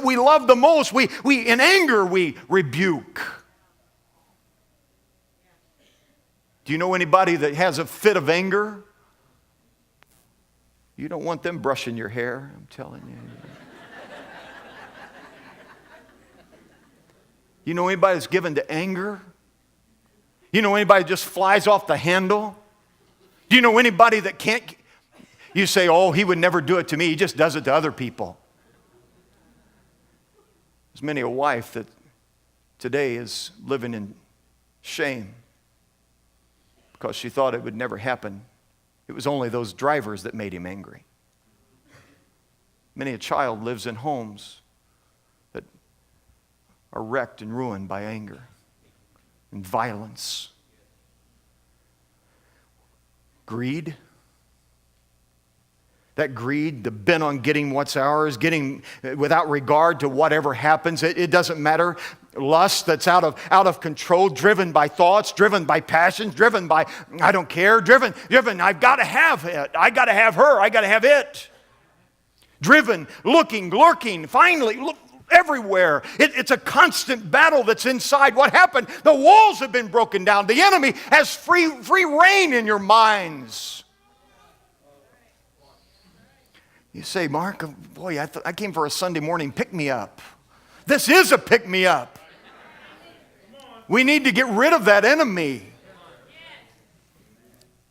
we love the most, we in anger, we rebuke. Do you know anybody that has a fit of anger? You don't want them brushing your hair, I'm telling you. You know anybody that's given to anger? You know anybody that just flies off the handle? Do you know anybody that can't? You say, oh, he would never do it to me. He just does it to other people. There's many a wife that today is living in shame because she thought it would never happen. It was only those drivers that made him angry. Many a child lives in homes that are wrecked and ruined by anger and violence. Greed. That greed, the bent on getting what's ours, getting without regard to whatever happens. It doesn't matter. Lust that's out of control, driven by thoughts, driven by passions, driven by, I don't care, driven, I've got to have it. I got to have her. I got to have it. Driven, looking, lurking, finally, look everywhere. It's a constant battle that's inside. What happened? The walls have been broken down. The enemy has free reign in your minds. You say, Mark, boy, I came for a Sunday morning pick-me-up. This is a pick-me-up. We need to get rid of that enemy.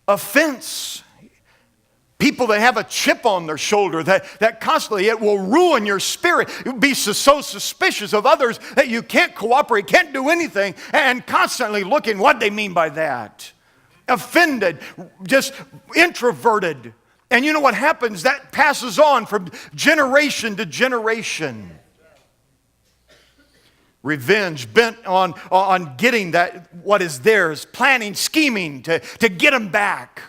Offense. People that have a chip on their shoulder, that constantly, it will ruin your spirit. You'll be so suspicious of others that you can't cooperate, can't do anything, and constantly looking what they mean by that. Offended, just introverted. And you know what happens? That passes on from generation to generation. Revenge, bent on getting that what is theirs, planning, scheming to get them back.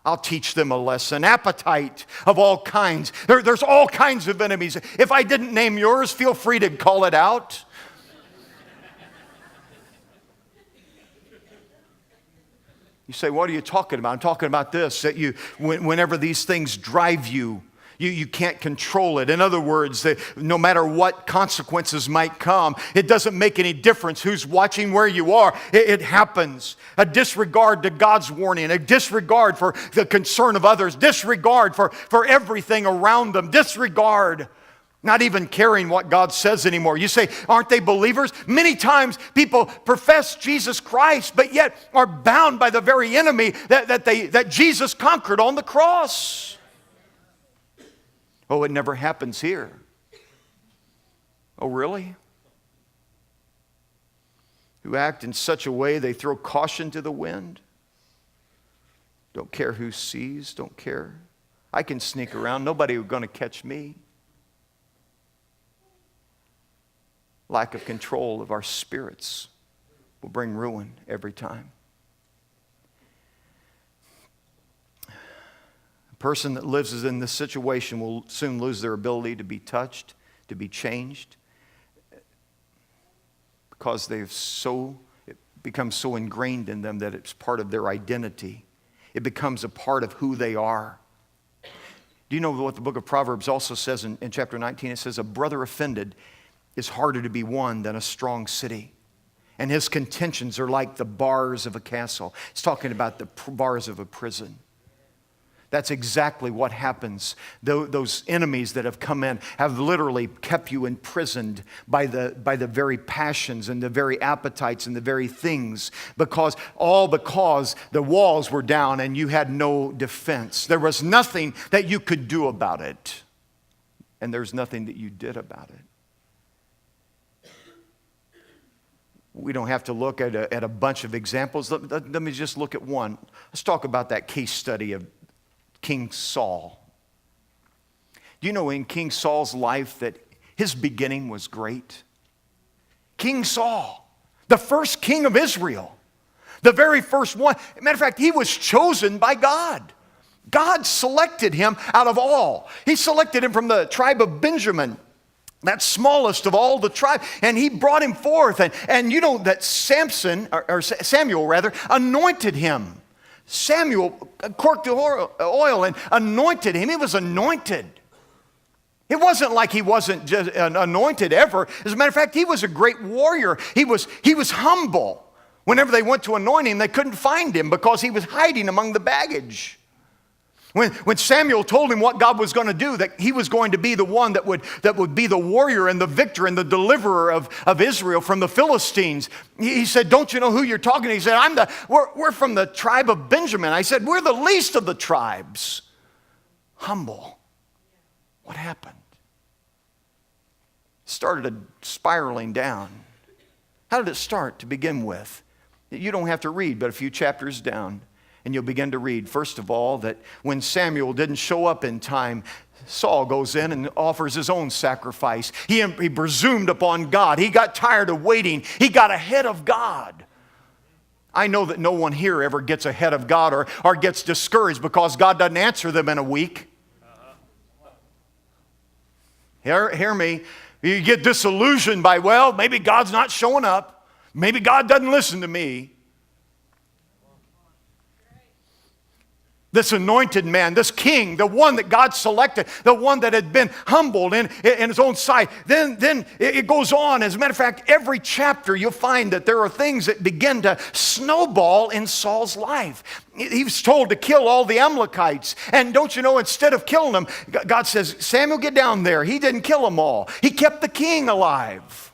I'll teach them a lesson. Appetite of all kinds. There's all kinds of enemies. If I didn't name yours, feel free to call it out. You say, what are you talking about? I'm talking about this, that whenever these things drive you, you can't control it. In other words, that no matter what consequences might come, it doesn't make any difference who's watching where you are. It happens. A disregard to God's warning, a disregard for the concern of others, disregard for everything around them, disregard. Not even caring what God says anymore. You say, aren't they believers? Many times people profess Jesus Christ, but yet are bound by the very enemy that Jesus conquered on the cross. Oh, it never happens here. Oh, really? Who act in such a way they throw caution to the wind? Don't care who sees, don't care. I can sneak around, nobody is going to catch me. Lack of control of our spirits will bring ruin every time. A person that lives in this situation will soon lose their ability to be touched, to be changed, because it becomes so ingrained in them that it's part of their identity. It becomes a part of who they are. Do you know what the book of Proverbs also says in chapter 19? It says, a brother offended is harder to be won than a strong city. And his contentions are like the bars of a castle. It's talking about the bars of a prison. That's exactly what happens. Those enemies that have come in have literally kept you imprisoned by the very passions and the very appetites and the very things, because the walls were down and you had no defense. There was nothing that you could do about it. And there's nothing that you did about it. We don't have to look at a bunch of examples. Let me just look at one. Let's talk about that case study of King Saul. Do you know in King Saul's life that his beginning was great? King Saul, the first king of Israel, the very first one. Matter of fact, he was chosen by God. God selected him out of all. He selected him from the tribe of Benjamin, that smallest of all the tribe, and he brought him forth. And you know that Samuel anointed him. Samuel corked the oil and anointed him. He was anointed. It wasn't like he wasn't just anointed ever. As a matter of fact, he was a great warrior. He was humble. Whenever they went to anoint him, they couldn't find him because he was hiding among the baggage. When Samuel told him what God was going to do, that he was going to be the one that would be the warrior and the victor and the deliverer of Israel from the Philistines, he said, don't you know who you're talking to? He said, we're from the tribe of Benjamin. I said, we're the least of the tribes. Humble. What happened? It started spiraling down. How did it start to begin with? You don't have to read, but a few chapters down. And you'll begin to read, first of all, that when Samuel didn't show up in time, Saul goes in and offers his own sacrifice. He presumed upon God. He got tired of waiting. He got ahead of God. I know that no one here ever gets ahead of God or gets discouraged because God doesn't answer them in a week. Hear me. You get disillusioned by, well, maybe God's not showing up. Maybe God doesn't listen to me. This anointed man, this king, the one that God selected, the one that had been humbled in his own sight. Then it goes on. As a matter of fact, every chapter you'll find that there are things that begin to snowball in Saul's life. He was told to kill all the Amalekites. And don't you know, instead of killing them, God says, Samuel, get down there. He didn't kill them all. He kept the king alive.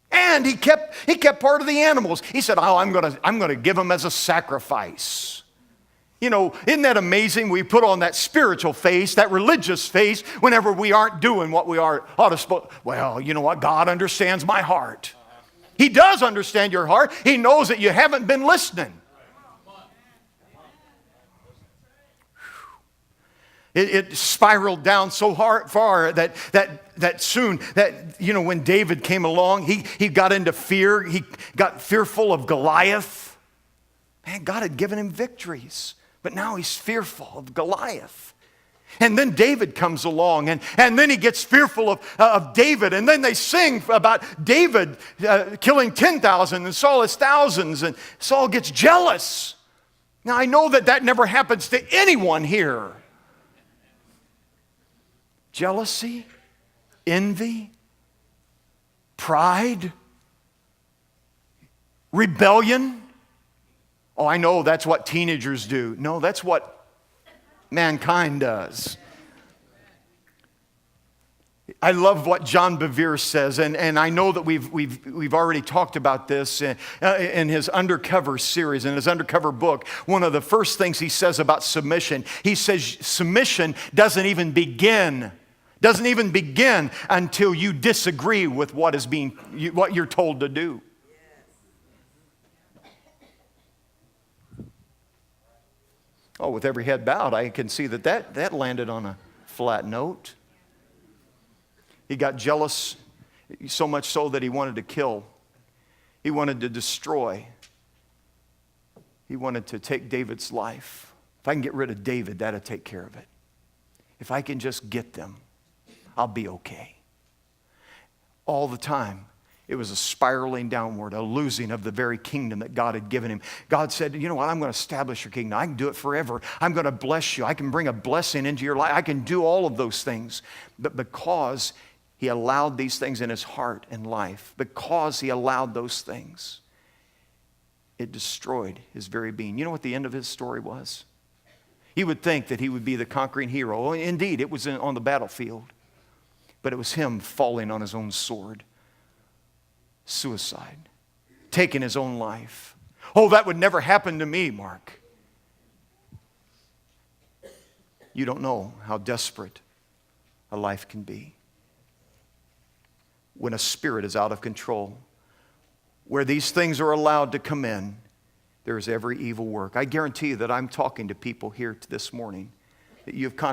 And he kept part of the animals. He said, I'm going to give them as a sacrifice. You know, isn't that amazing? We put on that spiritual face, that religious face, whenever we aren't doing what we ought to. Well, you know what? God understands my heart. He does understand your heart. He knows that you haven't been listening. It spiraled down so far that soon, when David came along, he got into fear. He got fearful of Goliath. Man, God had given him victories. But now he's fearful of Goliath. And then David comes along, and then he gets fearful of David. And then they sing about David killing 10,000 and Saul has thousands, and Saul gets jealous. Now, I know that never happens to anyone here. Jealousy, envy, pride, rebellion. Oh, I know that's what teenagers do. No, that's what mankind does. I love what John Bevere says, and I know that we've already talked about this in his Undercover series, in his Undercover book. One of the first things he says about submission, he says submission doesn't even begin until you disagree with what you're told to do. Oh, with every head bowed, I can see that landed on a flat note. He got jealous, so much so that he wanted to kill. He wanted to destroy. He wanted to take David's life. If I can get rid of David, that'll take care of it. If I can just get them, I'll be okay. All the time, it was a spiraling downward, a losing of the very kingdom that God had given him. God said, you know what, I'm going to establish your kingdom. I can do it forever. I'm going to bless you. I can bring a blessing into your life. I can do all of those things. But because he allowed these things in his heart and life, because he allowed those things, it destroyed his very being. You know what the end of his story was? He would think that he would be the conquering hero. Indeed, it was on the battlefield. But it was him falling on his own sword. Suicide, taking his own life. Oh, that would never happen to me, Mark. You don't know how desperate a life can be when a spirit is out of control. Where these things are allowed to come in, there is every evil work. I guarantee you that I'm talking to people here this morning that you've contemplated